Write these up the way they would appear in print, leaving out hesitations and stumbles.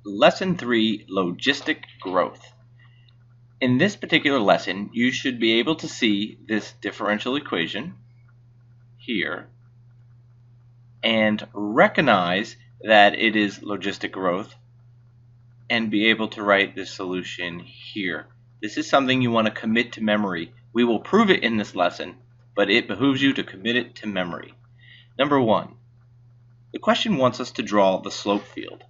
Lesson 3, Logistic Growth. In this particular lesson, you should be able to see this differential equation here and recognize that it is logistic growth and be able to write the solution here. This is something you want to commit to memory. We will prove it in this lesson, but it behooves you to commit it to memory. Number 1, the question wants us to draw the slope field.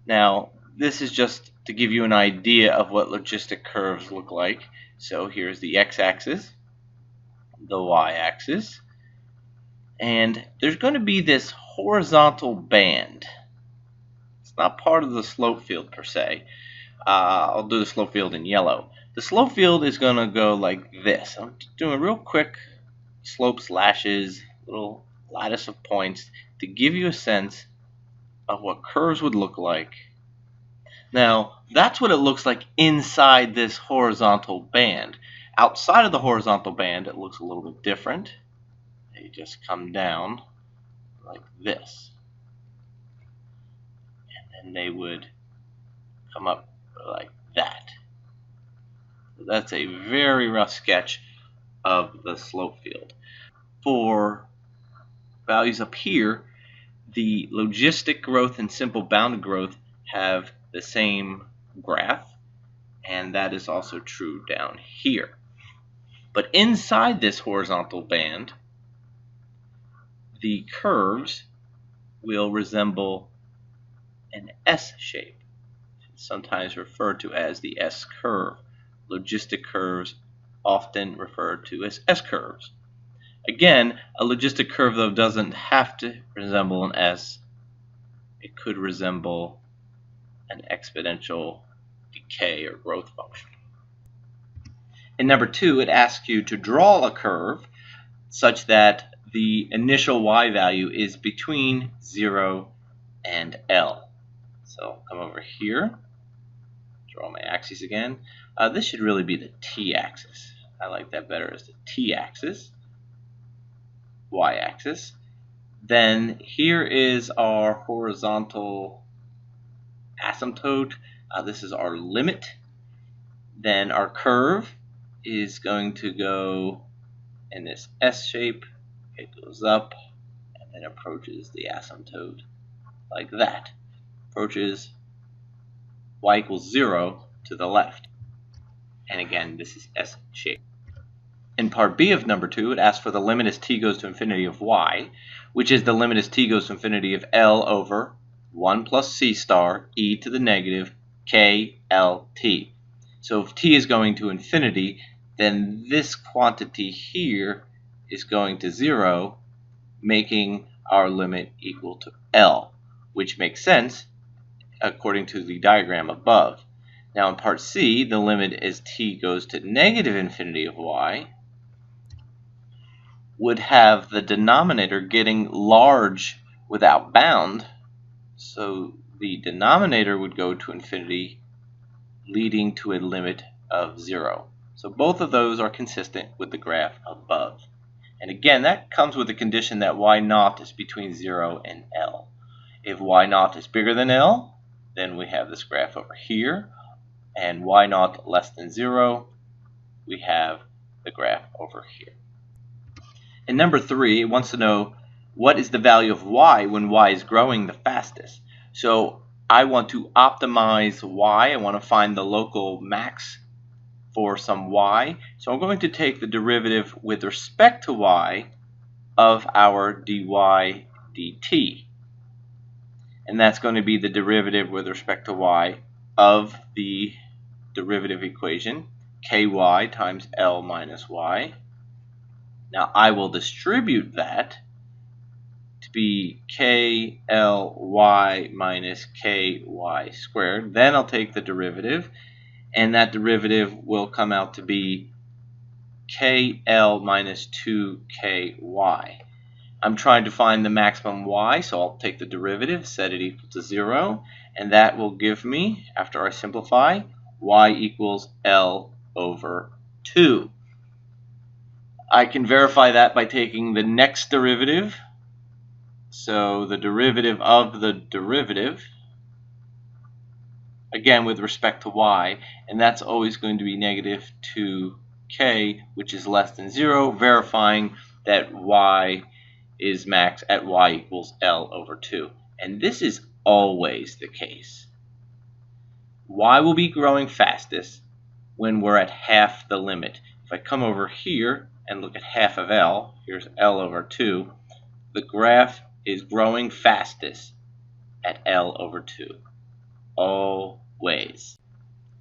Now, this is just to give you an idea of what logistic curves look like. So here's the x-axis, the y-axis, and there's going to be this horizontal band. It's not part of the slope field per se. I'll do the slope field in yellow. The slope field is going to go like this. I'm doing a real quick slope slashes, little lattice of points to give you a sense of what curves would look like. Now, that's what it looks like inside this horizontal band. Outside of the horizontal band, it looks a little bit different. They just come down like this. And then they would come up like that. So that's a very rough sketch of the slope field. For values up here, the logistic growth and simple bounded growth have the same graph, and that is also true down here. But inside this horizontal band, the curves will resemble an S shape. It's sometimes referred to as the S curve. Logistic curves often referred to as S curves. Again, a logistic curve though doesn't have to resemble an S. It could resemble an exponential decay or growth function. In number 2, it asks you to draw a curve such that the initial y value is between 0 and L. So I'll come over here, draw my axes again. This should really be the t-axis. I like that better as the t-axis, y-axis. Then here is our horizontal asymptote. This is our limit. Then our curve is going to go in this S shape. It goes up and then approaches the asymptote like that. Approaches y equals 0 to the left. And again, this is S shape. In part B of number 2, it asks for the limit as t goes to infinity of y, which is the limit as t goes to infinity of L over 1 plus c star e to the negative k L t. So if t is going to infinity, then this quantity here is going to 0, making our limit equal to L, which makes sense according to the diagram above. Now in part C, the limit as t goes to negative infinity of y would have the denominator getting large without bound, so the denominator would go to infinity, leading to a limit of 0. So both of those are consistent with the graph above. And again, that comes with the condition that y naught is between 0 and L. If y naught is bigger than L, then we have this graph over here, and y naught less than 0, we have the graph over here. In number 3, it wants to know what is the value of y when y is growing the fastest. So I want to optimize y. I want to find the local max for some y. So I'm going to take the derivative with respect to y of our dy dt. And that's going to be the derivative with respect to y of the derivative equation, ky times L minus y. Now I will distribute that to be kly minus ky squared. Then I'll take the derivative, and that derivative will come out to be kl minus 2ky. I'm trying to find the maximum y, so I'll take the derivative, set it equal to 0, and that will give me, after I simplify, y equals L over 2. I can verify that by taking the next derivative. So the derivative of the derivative again with respect to y, and that's always going to be negative 2k, which is less than 0, verifying that y is max at y equals L over 2. And this is always the case. Y will be growing fastest when we're at half the limit. If I come over here and look at half of L, here's L over 2, the graph is growing fastest at L over 2. Always.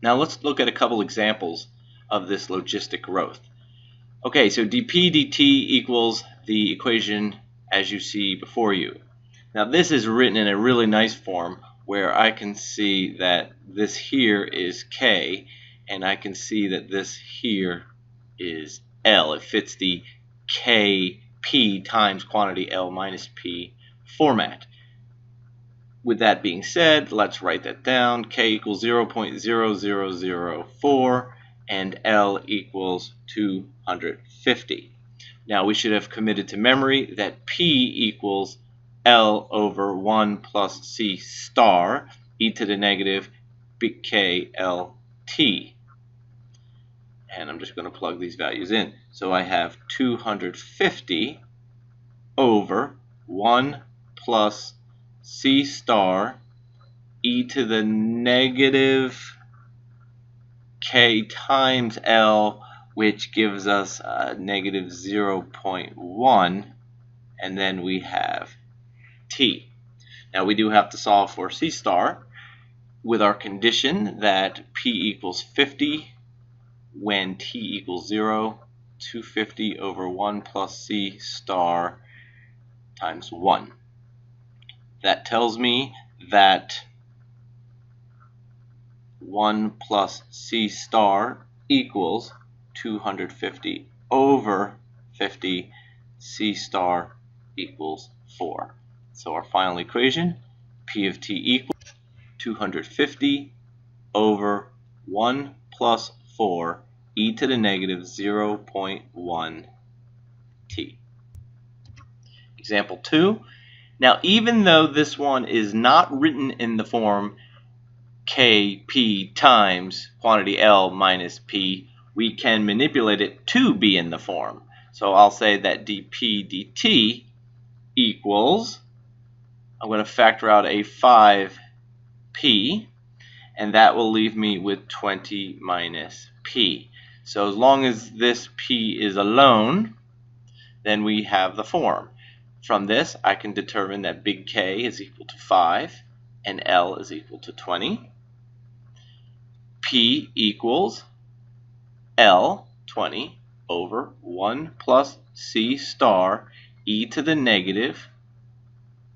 Now let's look at a couple examples of this logistic growth. Okay, so dp dt equals the equation as you see before you. Now this is written in a really nice form where I can see that this here is k, and I can see that this here is L. It fits the kp times quantity L minus p format. With that being said, let's write that down. K equals 0.0004 and L equals 250. Now we should have committed to memory that P equals L over 1 plus C star e to the negative big K L T. And I'm just going to plug these values in. So I have 250 over 1 plus C star e to the negative k times L, which gives us negative 0.1, and then we have T. Now we do have to solve for C star with our condition that P equals 50 when T equals 0, 250 over 1 plus C star times 1. That tells me that 1 plus C star equals 250 over 50, C star equals 4. So our final equation, P of T equals 250 over 1 plus 4 e to the negative 0.1 T. Example 2. Now even though this one is not written in the form Kp times quantity L minus P, we can manipulate it to be in the form. So I'll say that dp dt equals, I'm going to factor out a 5p, and that will leave me with 20 minus p. So as long as this p is alone, then we have the form. From this, I can determine that big K is equal to 5 and L is equal to 20. P equals L, 20, over 1 plus C star e to the negative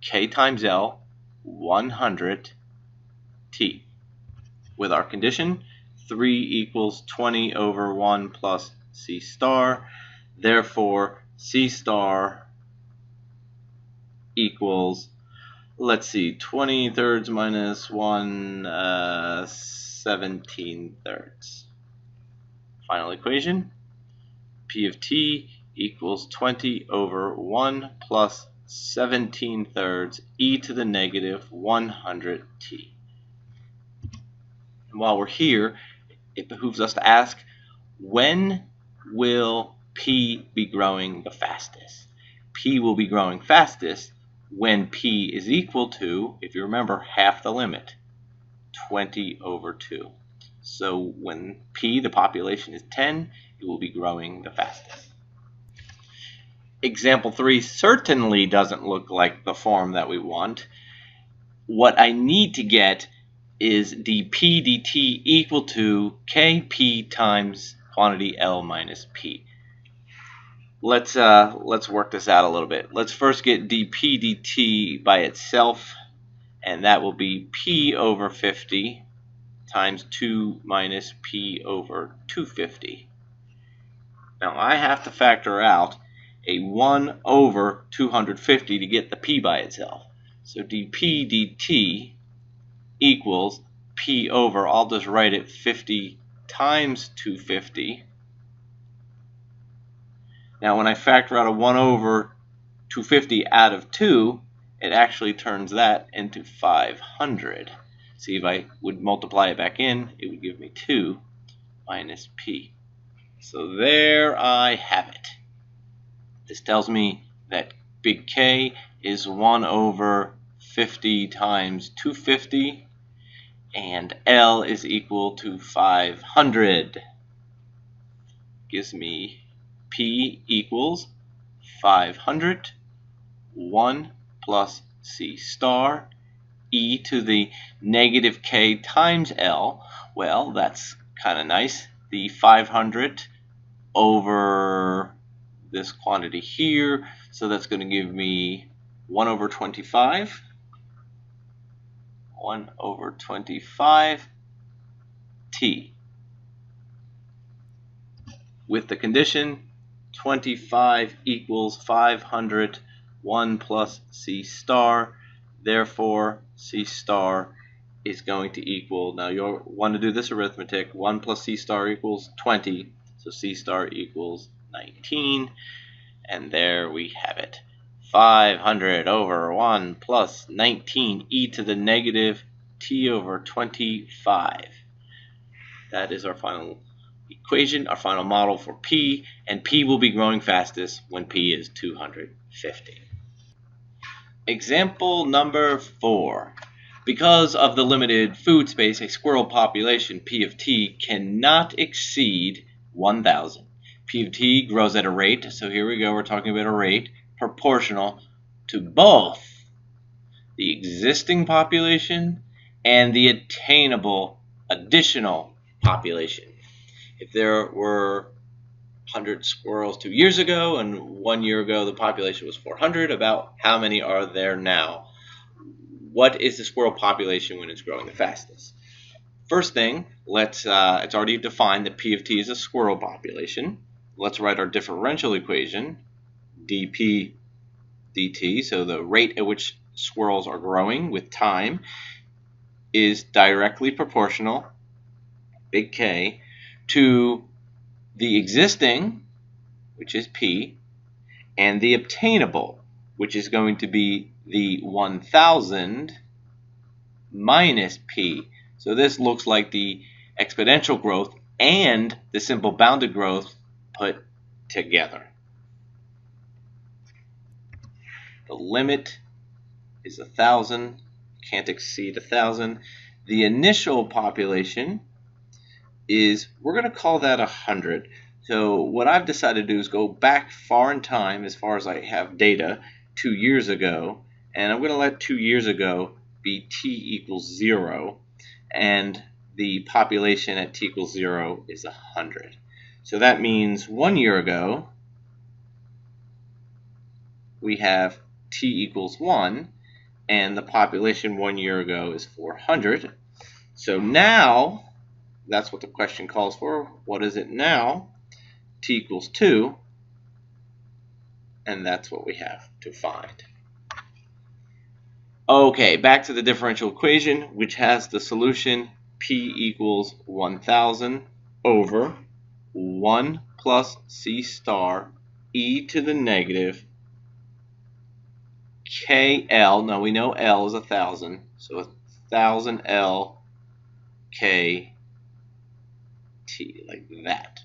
K times L, 100 T. With our condition, 3 equals 20 over 1 plus C star. Therefore, C star equals, let's see, 20 thirds minus 1, 17 thirds. Final equation, P of T equals 20 over 1 plus 17 thirds e to the negative 100 T. And while we're here, it behooves us to ask, when will P be growing the fastest? P will be growing fastest when P is equal to, if you remember, half the limit, 20 over 2. So when P, the population, is 10, it will be growing the fastest. Example 3 certainly doesn't look like the form that we want. What I need to get is dp dt equal to Kp times quantity L minus P. Let's work this out a little bit. Let's first get dp dt by itself, and that will be P over 50 times 2 minus P over 250. Now I have to factor out a 1 over 250 to get the P by itself. So dp dt equals P over, I'll just write it 50 times 250. Now when I factor out a 1 over 250 out of 2, it actually turns that into 500. See, if I would multiply it back in, it would give me 2 minus p. So there I have it. This tells me that big K is 1 over 50 times 250, and L is equal to 500. Gives me P equals 500, 1 plus C star, e to the negative k times L. Well, that's kind of nice. The 500 over this quantity here, so that's going to give me 1 over 25. 1 over 25 t. With the condition 25 equals 500, 1 plus C star, therefore C star is going to equal, now you'll want to do this arithmetic, 1 plus C star equals 20, so C star equals 19, and there we have it. 500 over 1 plus 19 e to the negative t over 25. That is our final equation, our final model for P, and P will be growing fastest when P is 250. Example number 4. Because of the limited food space, a squirrel population, P of t, cannot exceed 1,000. P of t grows at a rate, so here we go, we're talking about a rate, proportional to both the existing population and the attainable additional population. If there were 100 squirrels 2 years ago and 1 year ago the population was 400, about how many are there now? What is the squirrel population when it's growing the fastest? First thing, it's already defined that P of t is a squirrel population. Let's write our differential equation, dp dt, so the rate at which squirrels are growing with time is directly proportional, big K, to the existing, which is P, and the obtainable, which is going to be the 1,000 minus P. So this looks like the exponential growth and the simple bounded growth put together. The limit is 1,000, can't exceed 1,000. The initial population is, we're going to call that 100. So what I've decided to do is go back far in time, as far as I have data, 2 years ago, and I'm going to let 2 years ago be t equals 0, and the population at t equals 0 is 100. So that means 1 year ago we have t equals 1, and the population 1 year ago is 400. So now, that's what the question calls for. What is it now? T equals 2, and that's what we have to find. Okay, back to the differential equation, which has the solution P equals 1,000 over 1 plus C star e to the negative KL. Now we know L is 1,000, so 1,000 L K T, like that.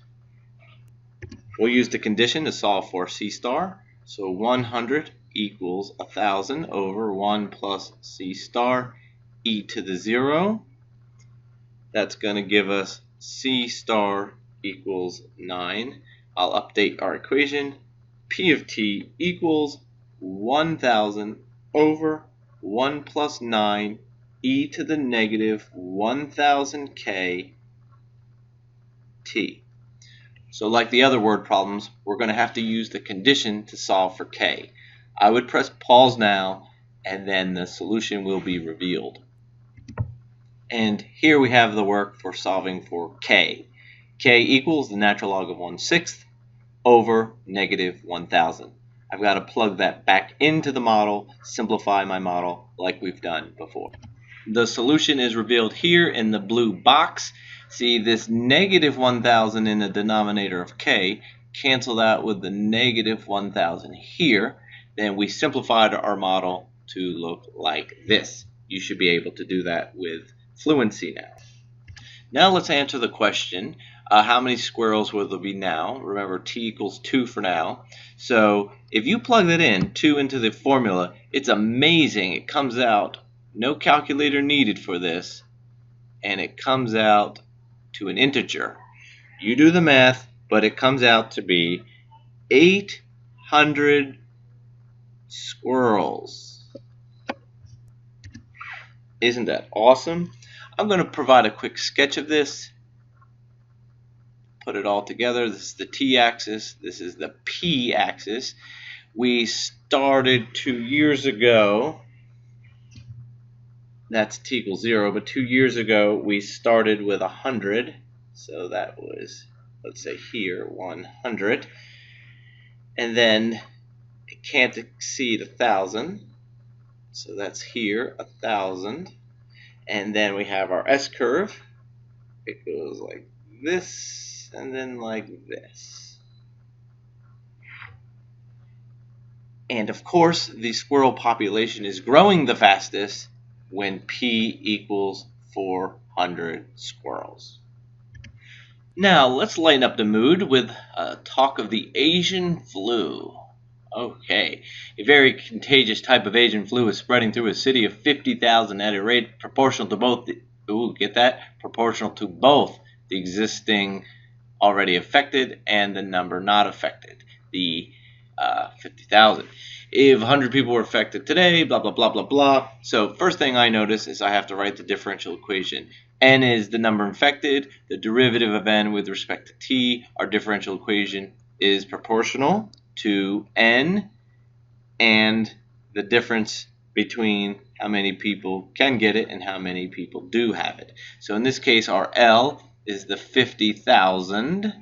We'll use the condition to solve for C star. So 100 equals 1,000 over 1 plus C star e to the 0. That's going to give us C star equals 9. I'll update our equation. P of t equals 1,000 over 1 plus 9 e to the negative 1,000 k t. So like the other word problems, we're going to have to use the condition to solve for k. I would press pause now, and then the solution will be revealed. And here we have the work for solving for k. K equals the natural log of 1/6 over negative 1,000. I've got to plug that back into the model, simplify my model like we've done before. The solution is revealed here in the blue box. See, this negative 1,000 in the denominator of k canceled out with the negative 1,000 here. Then we simplified our model to look like this. You should be able to do that with fluency now. Now let's answer the question, how many squirrels will there be now? Remember, t equals 2 for now. So if you plug that in, 2 into the formula, it's amazing. It comes out, no calculator needed for this, and it comes out to an integer. You do the math, but it comes out to be 800 squirrels. Isn't that awesome? I'm going to provide a quick sketch of this. Put it all together. This is the t-axis. This is the p-axis. We started 2 years ago. That's t equals 0, but 2 years ago we started with 100. So that was, let's say here, 100. And then it can't exceed 1,000. So that's here, 1,000. And then we have our S-curve. It goes like this, and then like this. And of course, the squirrel population is growing the fastest when P equals 400 squirrels. Now, let's lighten up the mood with talk of the Asian flu. Okay, a very contagious type of Asian flu is spreading through a city of 50,000 at a rate proportional to both proportional to both the existing already affected and the number not affected, the 50,000. If 100 people were affected today, blah, blah, blah, blah, blah. So first thing I notice is I have to write the differential equation. N is the number infected. The derivative of N with respect to T, our differential equation, is proportional to N and the difference between how many people can get it and how many people do have it. So in this case, our L is the 50,000.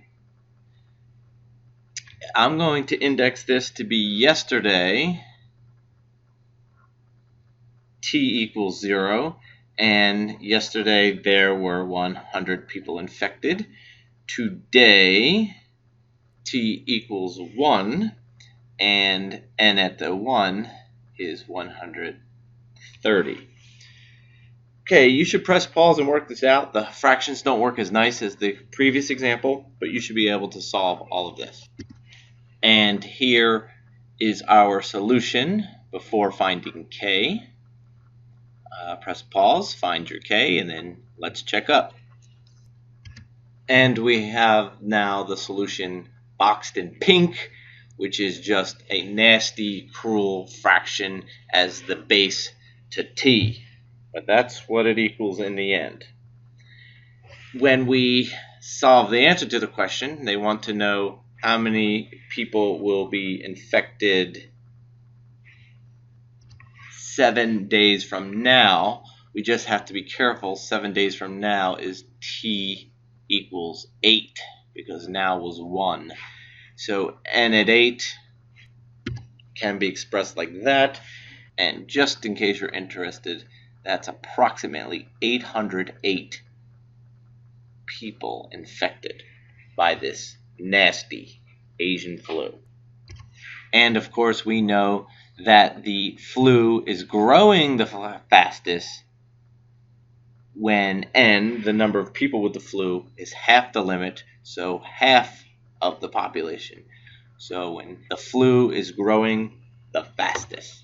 I'm going to index this to be yesterday, t equals 0, and yesterday there were 100 people infected. Today, t equals 1, and n at the 1 is 130. Okay, you should press pause and work this out. The fractions don't work as nice as the previous example, but you should be able to solve all of this. And here is our solution before finding k. Press pause, find your k, and then let's check up. And we have now the solution boxed in pink, which is just a nasty, cruel fraction as the base to t. But that's what it equals in the end. When we solve the answer to the question, they want to know how many people will be infected 7 days from now. We just have to be careful. 7 days from now is t equals 8 because now was 1. So n at 8 can be expressed like that. And just in case you're interested, that's approximately 808 people infected by this nasty Asian flu. And of course, we know that the flu is growing the fastest when n, the number of people with the flu, is half the limit, so half of the population. So when the flu is growing the fastest.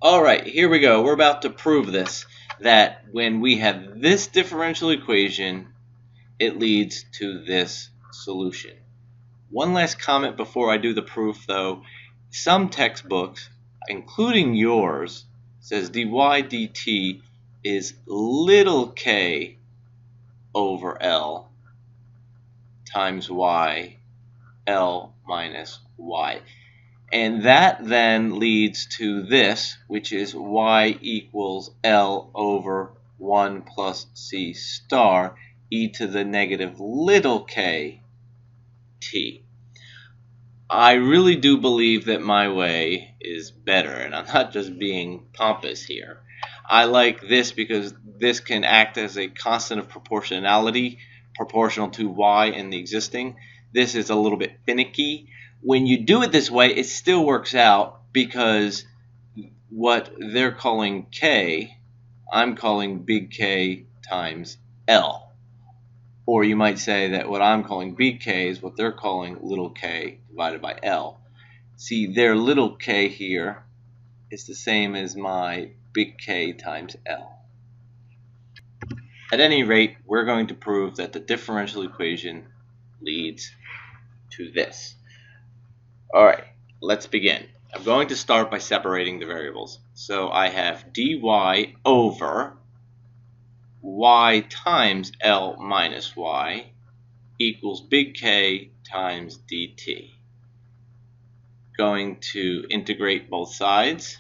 All right, here we go. We're about to prove this, that when we have this differential equation, it leads to this solution. One last comment before I do the proof, though. Some textbooks, including yours, says dy dt is little k over L times y, L minus y. And that then leads to this, which is y equals L over 1 plus c star e to the negative little k t. I really do believe that my way is better, and I'm not just being pompous here. I like this because this can act as a constant of proportionality, proportional to y in the existing. This is a little bit finicky. When you do it this way, it still works out because what they're calling k, I'm calling big K times L. Or you might say that what I'm calling big K is what they're calling little k divided by L. See, their little k here is the same as my big K times L. At any rate, we're going to prove that the differential equation leads to this. Alright, let's begin. I'm going to start by separating the variables. So I have dy over y times L minus y equals big K times dt. Going to integrate both sides.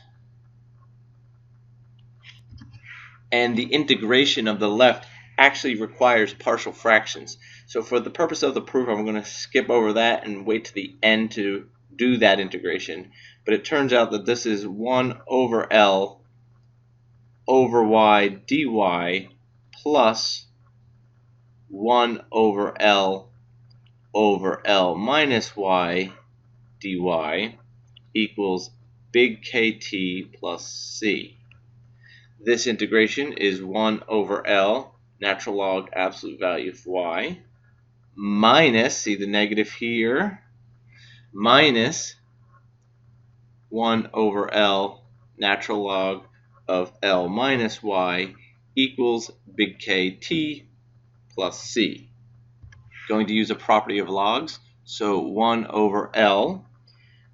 And the integration of the left actually requires partial fractions. So for the purpose of the proof, I'm going to skip over that and wait to the end to do that integration. But it turns out that this is 1 over L over y dy plus 1 over L over L minus y dy equals big KT plus C. This integration is 1 over L, natural log absolute value of y, minus, see the negative here, minus 1 over L, natural log of L minus y equals big KT plus C. Going to use a property of logs, so 1 over L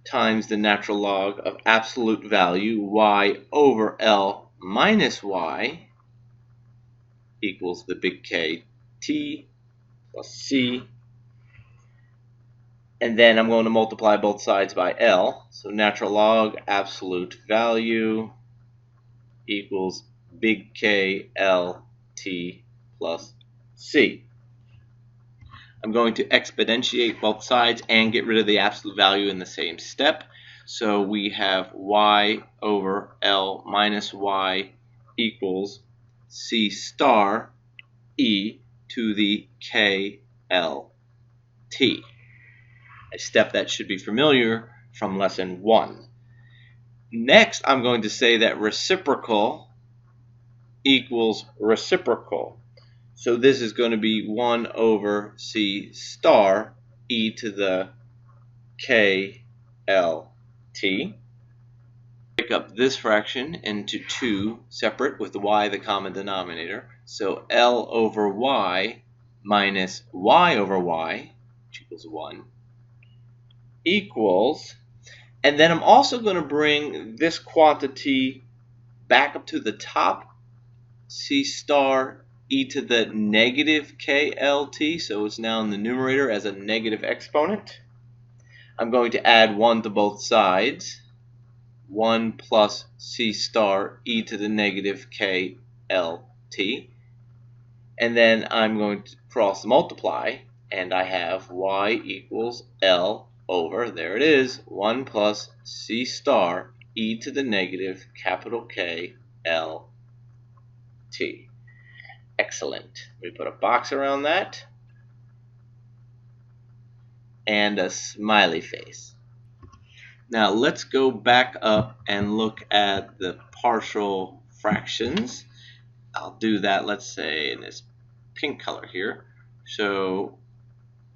times the natural log of absolute value y over L minus y equals the big K T plus C. And then I'm going to multiply both sides by L. So natural log absolute value equals big K L T plus C. I'm going to exponentiate both sides and get rid of the absolute value in the same step. So we have y over L minus y equals C star e to the K L T. A step that should be familiar from lesson 1. Next, I'm going to say that reciprocal equals reciprocal. So this is going to be 1 over C star e to the K L T. Break up this fraction into 2 separate with the y the common denominator. So L over y minus y over y, which equals 1, equals, and then I'm also going to bring this quantity back up to the top, C star e to the negative KLT, so it's now in the numerator as a negative exponent. I'm going to add 1 to both sides, 1 plus C star e to the negative KLT, and then I'm going to cross multiply, and I have y equals L over, there it is, 1 plus C star e to the negative capital K L T. Excellent. We put a box around that and a smiley face. Now let's go back up and look at the partial fractions. I'll do that, let's say, in this pink color here. So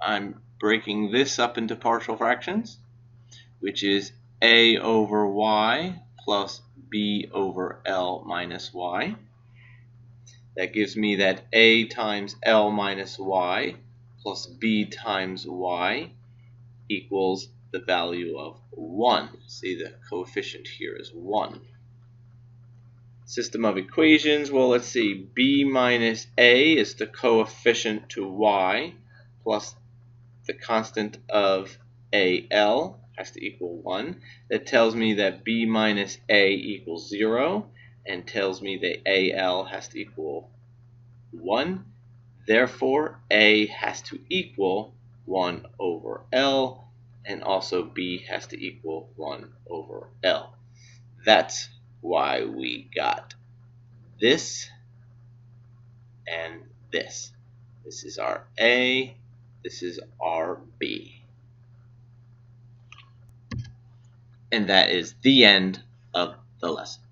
I'm breaking this up into partial fractions, which is a over y plus b over L minus y. That gives me that a times L minus y plus b times y equals the value of 1. See, the coefficient here is 1. System of equations, well, let's see, b minus a is the coefficient to y plus the constant of AL has to equal 1. That tells me that b minus a equals 0 and tells me that AL has to equal 1. Therefore, a has to equal 1 over L, and also b has to equal 1 over L. That's why we got this and this. This is our A, this is our B. And that is the end of the lesson.